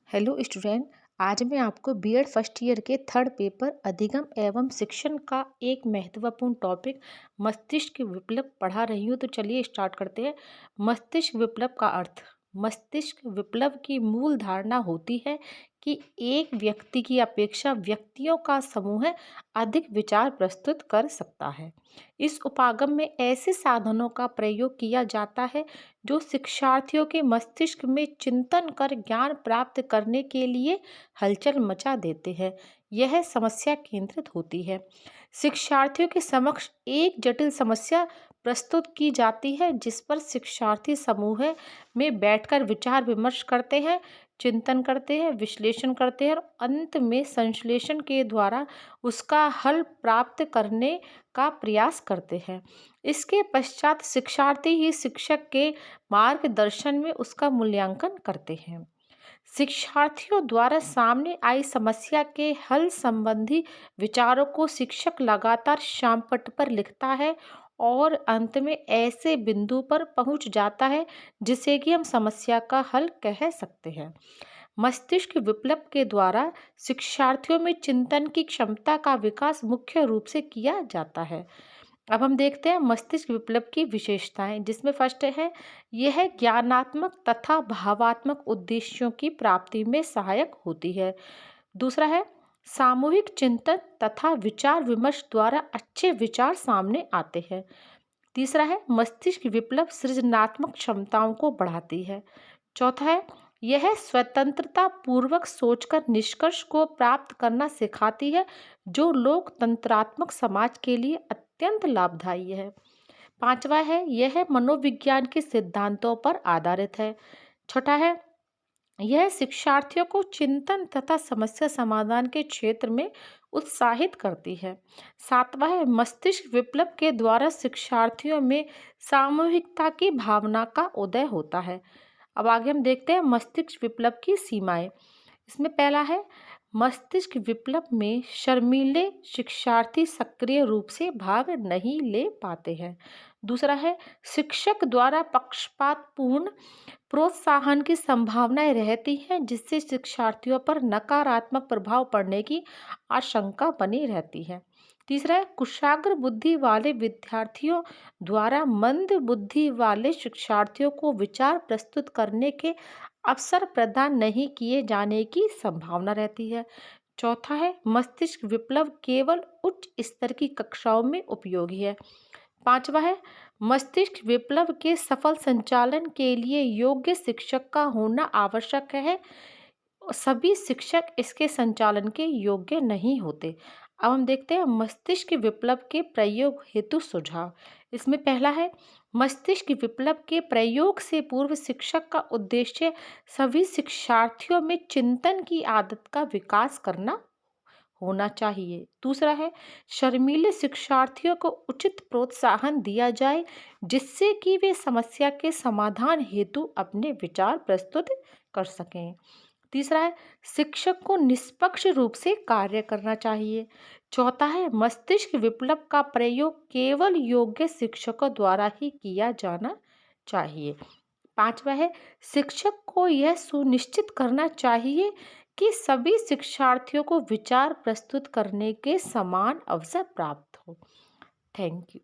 Hello student. आज मैं आपको बीएड फर्स्ट ईयर के थर्ड पेपर अधिगम एवं शिक्षण का एक महत्वपूर्ण टॉपिक मस्तिष्क विप्लव पढ़ा रही हूँ। तो चलिए स्टार्ट करते हैं। मस्तिष्क विप्लव का अर्थ। मस्तिष्क विप्लव की मूल धारणा होती है कि एक व्यक्ति की अपेक्षा व्यक्तियों का समूह अधिक विचार प्रस्तुत कर सकता है। इस उपागम में ऐसे साधनों का प्रयोग किया जाता है जो शिक्षार्थियों के मस्तिष्क में चिंतन कर ज्ञान प्राप्त करने के लिए हलचल मचा देते हैं। यह समस्या केंद्रित होती है। शिक्षार्थियों के समक्ष एक जटिल समस्या प्रस्तुत की जाती है जिस पर शिक्षार्थी समूह में बैठकर विचार विमर्श करते हैं, चिंतन करते हैं, विश्लेषण करते हैं और अंत में संश्लेषण के द्वारा उसका हल प्राप्त करने का प्रयास करते हैं। इसके पश्चात शिक्षार्थी ही शिक्षक के मार्गदर्शन में उसका मूल्यांकन करते हैं। शिक्षार्थियों द्वारा सामने आई समस्या के हल संबंधी विचारों को शिक्षक लगातार श्यामपट्ट पर लिखता है और अंत में ऐसे बिंदु पर पहुंच जाता है जिसे कि हम समस्या का हल कह सकते हैं। मस्तिष्क विप्लव के द्वारा शिक्षार्थियों में चिंतन की क्षमता का विकास मुख्य रूप से किया जाता है। अब हम देखते हैं मस्तिष्क विप्लव की विशेषताएं, जिसमें फर्स्ट है यह ज्ञानात्मक तथा भावात्मक उद्देश्यों की प्राप्ति में सहायक होती है। दूसरा है सामूहिक चिंतन तथा विचार विमर्श द्वारा अच्छे विचार सामने आते हैं। तीसरा है मस्तिष्क विप्लव सृजनात्मक क्षमताओं को बढ़ाती है। चौथा है यह स्वतंत्रता पूर्वक सोचकर निष्कर्ष को प्राप्त करना सिखाती है जो लोकतंत्रात्मक समाज के लिए अत्यंत लाभदायी है। पांचवा है यह मनोविज्ञान के सिद्धांतों पर आधारित है। छठा है यह शिक्षार्थियों को चिंतन तथा समस्या समाधान के क्षेत्र में उत्साहित करती है। सातवां है मस्तिष्क विप्लव के द्वारा शिक्षार्थियों में सामूहिकता की भावना का उदय होता है। अब आगे हम देखते हैं मस्तिष्क विप्लव की सीमाएं। इसमें पहला है मस्तिष्क विप्लव में शर्मीले शिक्षार्थी सक्रिय रूप से भाग नहीं ले पाते हैं। दूसरा है शिक्षक द्वारा पक्षपातपूर्ण प्रोत्साहन की संभावनाएं रहती हैं जिससे शिक्षार्थियों पर नकारात्मक प्रभाव पड़ने की आशंका बनी रहती है। तीसरा है कुशाग्र बुद्धि वाले विद्यार्थियों द्वारा मंद बुद्धि वाले शिक्षार्थियों को विचार प्रस्तुत करने के अवसर प्रदान नहीं किए जाने की संभावना रहती है। चौथा है मस्तिष्क विप्लव केवल उच्च स्तर की कक्षाओं में उपयोगी है। पांचवा है मस्तिष्क विप्लव के सफल संचालन के लिए योग्य शिक्षक का होना आवश्यक है। सभी शिक्षक इसके संचालन के योग्य नहीं होते। अब हम देखते हैं मस्तिष्क विप्लव के प्रयोग हेतु सुझाव। इसमें पहला है मस्तिष्क विप्लव के प्रयोग से पूर्व शिक्षक का उद्देश्य सभी शिक्षार्थियों में चिंतन की आदत का विकास करना होना चाहिए। दूसरा है शर्मीले शिक्षार्थियों को उचित प्रोत्साहन दिया जाए जिससे कि वे समस्या के समाधान हेतु अपने विचार प्रस्तुत कर सकें। तीसरा है शिक्षक को निष्पक्ष रूप से कार्य करना चाहिए। चौथा है मस्तिष्क विप्लव का प्रयोग केवल योग्य शिक्षकों द्वारा ही किया जाना चाहिए। पांचवा है शिक्षक को यह सुनिश्चित करना चाहिए कि सभी शिक्षार्थियों को विचार प्रस्तुत करने के समान अवसर प्राप्त हो। Thank you.